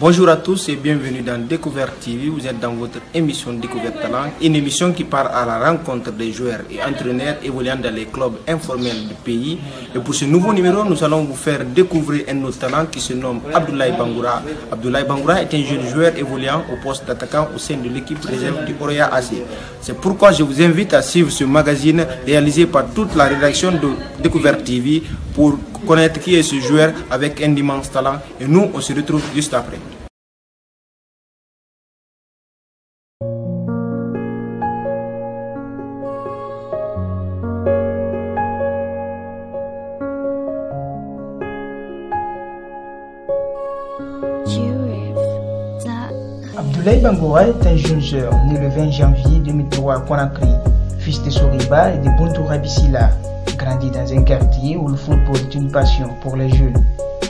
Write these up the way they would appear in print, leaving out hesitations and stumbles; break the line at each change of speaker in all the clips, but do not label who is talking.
Bonjour à tous et bienvenue dans Découverte TV. Vous êtes dans votre émission Découverte Talent, une émission qui part à la rencontre des joueurs et entraîneurs évoluant dans les clubs informels du pays. Et pour ce nouveau numéro, nous allons vous faire découvrir un autre talent qui se nomme Abdoulaye Bangoura. Abdoulaye Bangoura est un jeune joueur évoluant au poste d'attaquant au sein de l'équipe réserve du Oroya AC. C'est pourquoi je vous invite à suivre ce magazine réalisé par toute la rédaction de Découverte TV pour connaître qui est ce joueur avec un immense talent. Et nous, on se retrouve juste après.
Abdoulaye Bangoura est un jeune joueur né le 20 janvier 2003 à Conakry, fils de Soriba et de Buntoura Bissila. Grandi dans un quartier où le football est une passion pour les jeunes.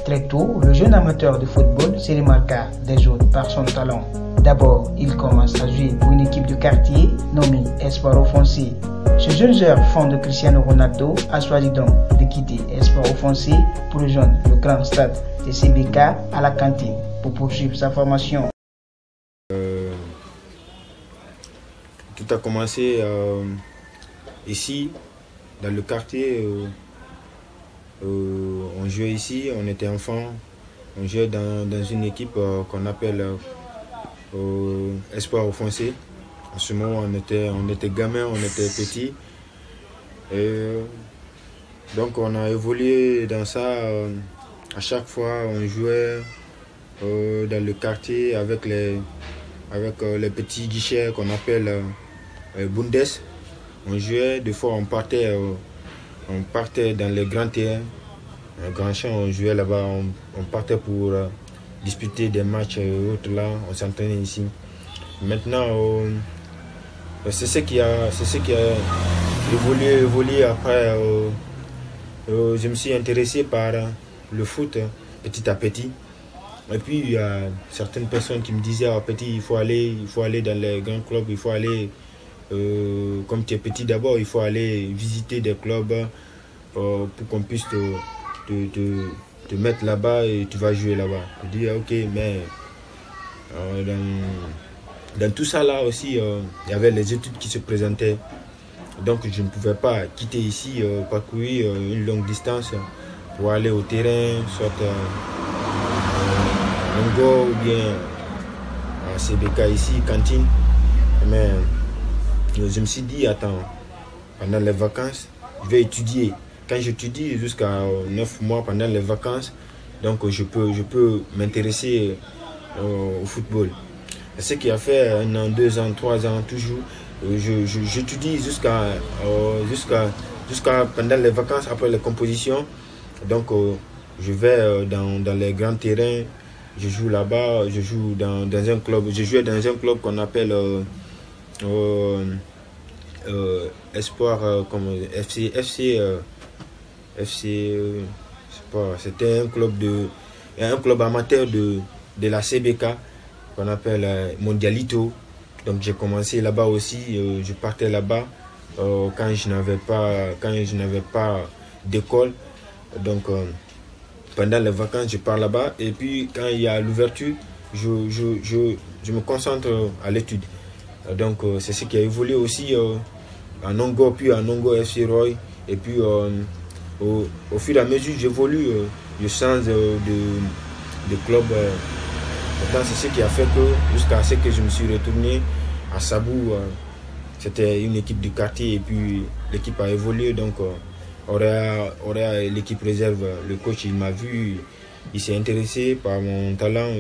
Très tôt, le jeune amateur de football se remarqua des autres par son talent. D'abord, il commence à jouer pour une équipe de quartier nommée Espoir Offensé. Ce jeune joueur, fan de Cristiano Ronaldo, a choisi donc de quitter Espoir Offensé pour rejoindre le grand stade de CBK à la cantine pour poursuivre sa formation.
Tout a commencé ici, dans le quartier. On jouait ici, on était enfants. On jouait dans une équipe qu'on appelle Espoir Offensé. En ce moment, on était gamins, on était petits. Donc on a évolué dans ça. À chaque fois, on jouait dans le quartier avec les petits guichets qu'on appelle Bundes. On jouait, des fois on partait dans les grands terrains, un grand champ, on jouait là-bas, on partait pour disputer des matchs et autres là, on s'entraînait ici. Maintenant, c'est ce qui a évolué après. Je me suis intéressé par le foot petit à petit. Et puis il y a certaines personnes qui me disaient petit, il faut aller dans les grands clubs, il faut aller, comme tu es petit d'abord, il faut aller visiter des clubs pour qu'on puisse te mettre là-bas et tu vas jouer là-bas. Je dis ok, mais dans tout ça là aussi, il y avait les études qui se présentaient. Donc je ne pouvais pas quitter ici, parcourir une longue distance pour aller au terrain, soit Longo ou bien à CBK ici, cantine. Mais je me suis dit, attends, pendant les vacances, je vais étudier. Quand j'étudie jusqu'à 9 mois pendant les vacances, donc je peux m'intéresser au football. C'est ce qui a fait 1 an, 2 ans, 3 ans, toujours. J'étudie jusqu'à pendant les vacances, après les compositions. Donc je vais dans les grands terrains. Je joue là-bas, je joue dans un club. Je jouais dans un club qu'on appelle Espoir, comme FC, c'était un club amateur de la CBK qu'on appelle Mondialito. Donc j'ai commencé là-bas aussi. Je partais là-bas quand je n'avais pas d'école. Donc pendant les vacances, je pars là-bas et puis quand il y a l'ouverture, je me concentre à l'étude. Donc c'est ce qui a évolué aussi en Ongo, puis en Ongo FC Roy. Et puis au fur et à mesure, j'évolue, je change de club. C'est ce qui a fait que jusqu'à ce que je me suis retourné à Sabou, c'était une équipe du quartier et puis l'équipe a évolué. Donc l'équipe réserve, le coach il m'a vu, il s'est intéressé par mon talent,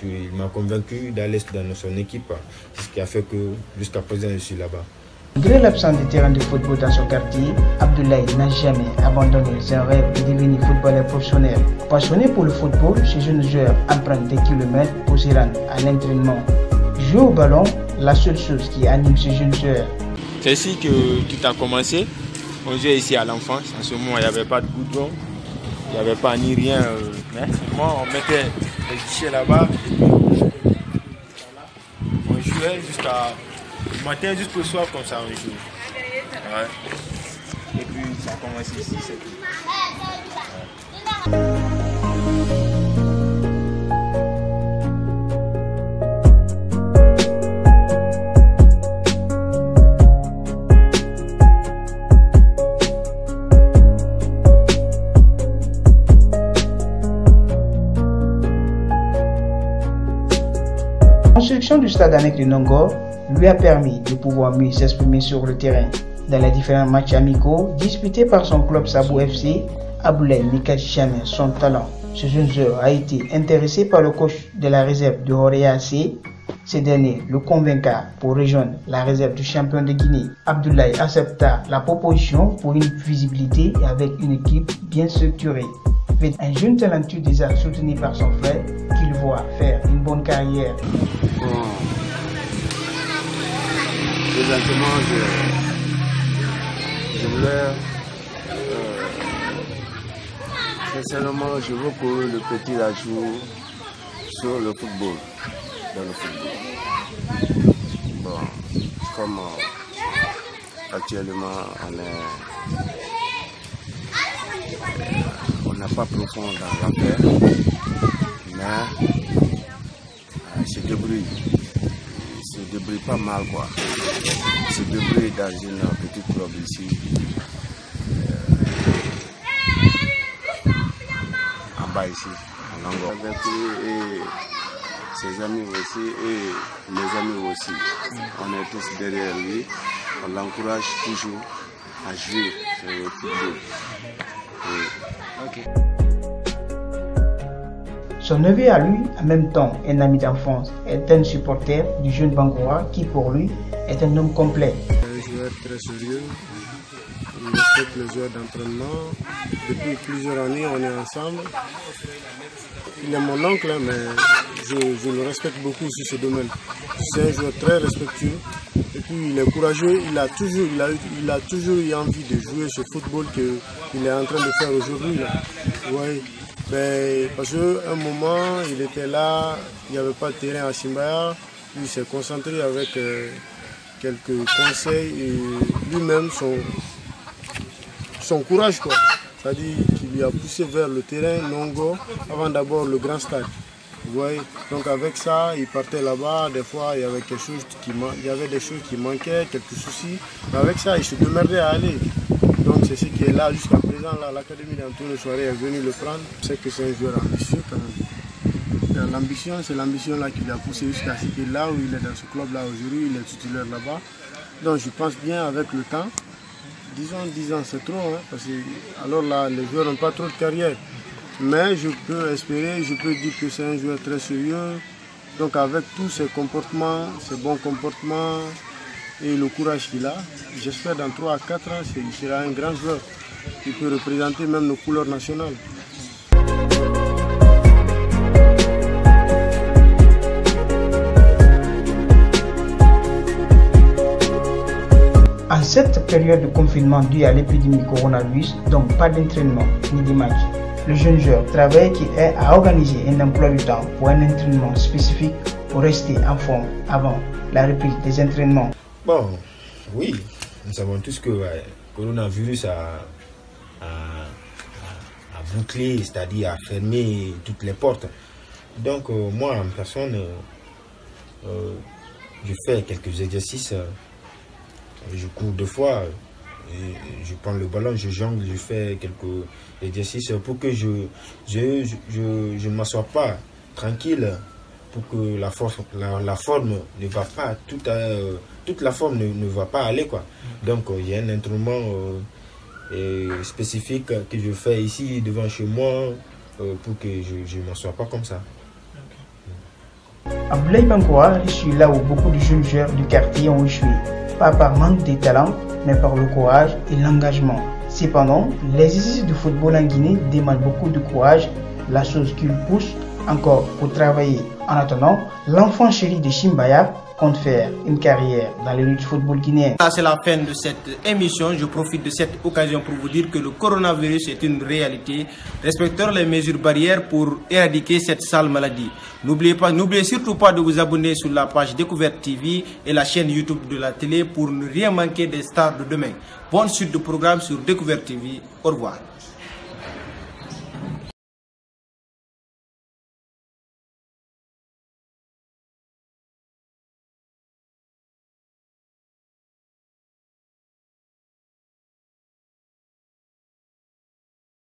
il m'a convaincu d'aller dans son équipe. C'est ce qui a fait que jusqu'à présent je suis là-bas.
Malgré l'absence de terrain de football dans son quartier, Abdoulaye n'a jamais abandonné son rêve de devenir footballeur professionnel. Passionné pour le football, ce jeune joueur emprunte des kilomètres pour se rendre à l'entraînement. Jouer au ballon, la seule chose qui anime ce jeune joueur.
C'est ici que tout a commencé. On jouait ici à l'enfance. En ce moment, il n'y avait pas de goudron, il n'y avait pas ni rien. Mais moi, on mettait les guichets là-bas. On jouait jusqu'à le matin, jusqu'au soir, comme ça, on jouait. Ouais. Et puis, ça a commencé ici, c'est tout. Ouais.
construction du stade Anek de Nongor lui a permis de pouvoir mieux s'exprimer sur le terrain. Dans les différents matchs amicaux disputés par son club Sabou FC, Aboulaye ne cache jamais son talent. Ce jeune joueur a été intéressé par le coach de la réserve de Horea AC. Ce dernier le convainca pour rejoindre la réserve du champion de Guinée. Abdoulaye accepta la proposition pour une visibilité et avec une équipe bien structurée. Un jeune talentueux déjà soutenu par son frère qu'il voit faire une bonne carrière.
Bon, présentement, je voulais sincèrement, je veux que le petit la joue sur le football, dans le football. Bon, comme actuellement on n'a pas profond dans l'affaire, mais il se débrouille pas mal quoi. Il se débrouille dans une petite club ici. Ici, en Angola. Avec lui et ses amis aussi et mes amis aussi. On est tous derrière lui. On l'encourage toujours à jouer sur le football. Okay.
Son neveu à lui, en même temps un ami d'enfance, est un supporter du jeune Bangoura qui pour lui est un homme complet.
Un joueur très sérieux. Il respecte les heures d'entraînement. Depuis plusieurs années, on est ensemble. Il est mon oncle, mais je le respecte beaucoup sur ce domaine. C'est un joueur très respectueux. Et puis il est courageux. Il a toujours eu envie de jouer ce football qu'il est en train de faire aujourd'hui. Ouais. Ben, parce qu'à un moment, il était là, il n'y avait pas de terrain à Simbaya. Il s'est concentré avec quelques conseils et lui-même son courage, quoi. C'est-à-dire qu'il lui a poussé vers le terrain Nongo avant d'abord le grand stade. Vous voyez, donc avec ça, il partait là-bas, des fois il y avait des choses qui manquaient, quelques soucis. Mais avec ça, il se demandait à aller. Donc c'est ce qui est là jusqu'à présent. L'académie d'Antonio Soirée est venue le prendre. C'est que c'est un joueur ambitieux quand même. L'ambition, c'est l'ambition là qui l'a poussé jusqu'à ce qu'il est là où il est dans ce club-là aujourd'hui, il est titulaire là-bas. Donc je pense bien avec le temps. 10 ans c'est trop, hein, parce que alors là les joueurs n'ont pas trop de carrière. Mais je peux espérer, je peux dire que c'est un joueur très sérieux. Donc avec tous ses comportements, ses bons comportements et le courage qu'il a, j'espère dans 3 à 4 ans il sera un grand joueur qui peut représenter même nos couleurs nationales.
En cette période de confinement due à l'épidémie coronavirus, donc pas d'entraînement ni de match, le jeune joueur travaille qui est à organiser un emploi du temps pour un entraînement spécifique pour rester en forme avant la reprise des entraînements.
Bon, oui, nous savons tous que le coronavirus a bouclé, c'est-à-dire a fermé toutes les portes. Donc moi en personne, je fais quelques exercices. Je cours 2 fois, je prends le ballon, je jongle, je fais quelques exercices pour que je ne m'assoie pas tranquille, pour que la forme ne va pas, toute la forme ne va pas aller, quoi. Donc il y a un entraînement spécifique que je fais ici devant chez moi pour que je ne m'assoie pas comme ça.
Abdoulaye Bangoura est là où beaucoup de jeunes joueurs du quartier ont échoué. Pas par manque de talent, mais par le courage et l'engagement. Cependant, l'exercice du football en Guinée demande beaucoup de courage, la chose qui le pousse encore pour travailler. En attendant, l'enfant chéri de Simbaya compte faire une carrière dans le football guinéen.
C'est la fin de cette émission. Je profite de cette occasion pour vous dire que le coronavirus est une réalité. Respectons les mesures barrières pour éradiquer cette sale maladie. N'oubliez surtout pas de vous abonner sur la page Découverte TV et la chaîne YouTube de la télé pour ne rien manquer des stars de demain. Bonne suite de programme sur Découverte TV. Au revoir.